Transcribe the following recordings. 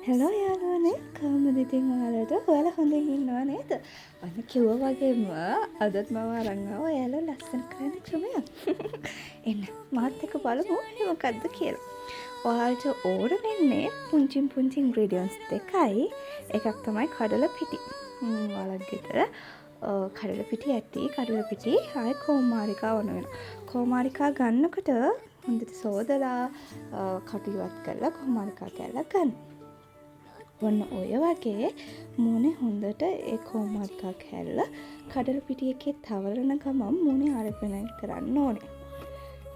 Hello යාළුවනේ කොහොමද ඉතින් ඔයාලට? ඔයාලා හොඳින් ඉන්නව නේද? අන්න කිව්වා වගේම අදත් මම අරන් ආවා ඔයාලා ලස්සන කරන්න ක්‍රමයක්. එන්න මාත් එක්ක බලමු මොකද්ද කියලා. ඔයාලට ඕන වෙන්නේ පුංචි ඉන්ග්‍රීඩියන්ට්ස් දෙකයි. එකක් තමයි කඩල පිටි. ඔයාලගේ ගෙදර කඩල පිටි ඇති. කඩල පිටි ආයේ කොමාරිකා ඕන වෙනවා. කොමාරිකා ගන්නකොට හොඳට සෝදලා කටු ඉවත් කරලා කොමාරිකා කැල්ල ගන්න. ඔන්න ඔය වගේ මූණේ හොඳට ඒ කොමාරිකා කැල්ල කඩල පිටි එකේ තවරන ගමන් මූණේ අරපෙන කරන්න ඕනේ.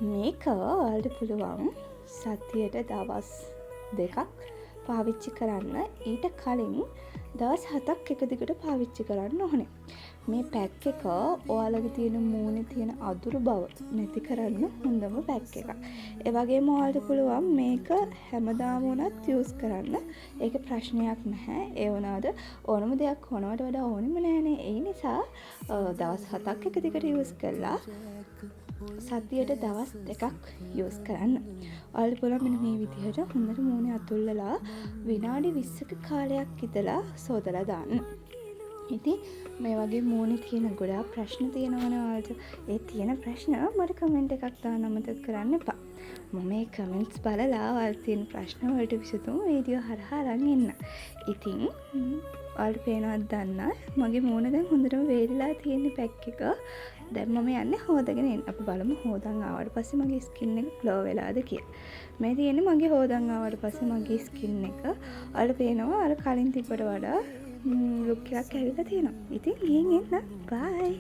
මේක ඔයාලට පුළුවන් සතියට දවස් 2ක් පාවිච්චි කරන්න. ඊට කලින් දවස් 7ක් එක දිගට පාවිච්චි කරන්න ඕනේ. මේ පැක් එක ඔයාලගේ තියෙන මූණේ තියෙන අදුරු බව නැති කරන්න හොඳම පැක් එකක්. ඒ වගේම ඔයාලට පුළුවන් මේක හැමදාම වුණත් යූස් කරන්න. ඒක ප්‍රශ්නයක් නැහැ. ඒ වුණාද ඕනම දෙයක් ඕනවට වඩා ඕනෙම නැහැනේ. ඒ නිසා දවස් 7ක් එක දිගට යූස් කළා සතියට දවස් 2ක් යූස් කරන්න. ඔයාලට පුළුවන් මෙන්න මේ විදිහට හොඳට මූණේ අතුල්ලලා විනාඩි 20ක කාලයක් ඉඳලා සෝදලා දාන්න. ඉතින් මේ වගේ මූණේ තියෙන ගොඩාක් ප්‍රශ්න තියෙනවනේ ඔයාලට. ඒ තියෙන ප්‍රශ්න මට කමෙන්ට් එකක් දාන්න අමතක කරන්න එපා. මම මේ කමෙන්ට්ස් බලලා ඔයාලට තියෙන ප්‍රශ්න වලට විසඳුම් වීඩියෝ හරහා අරන් එන්න. ඉතින් ඔයාලට පේනවද දන්න මගේ මූණ දැන් හොඳටම වේලිලා තියෙන පැක් එක. දැන් මම යන්නේ හොදගෙන එන්න. අපි බලමු හොදන් ආවට පස්සේ මගේ ස්කින් එක ග්ලෝ වෙලාද කියලා. මේ තියෙන්නේ මගේ හොදන් ආවට පස්සේ මගේ ස්කින් එක. ඔයාලට පේනවා අර කලින් තිබ්බට වඩා ලුක් එකක් ඇවිල්ලා තියෙනවා. ඉතින් ගිහින් එන්න. බයි.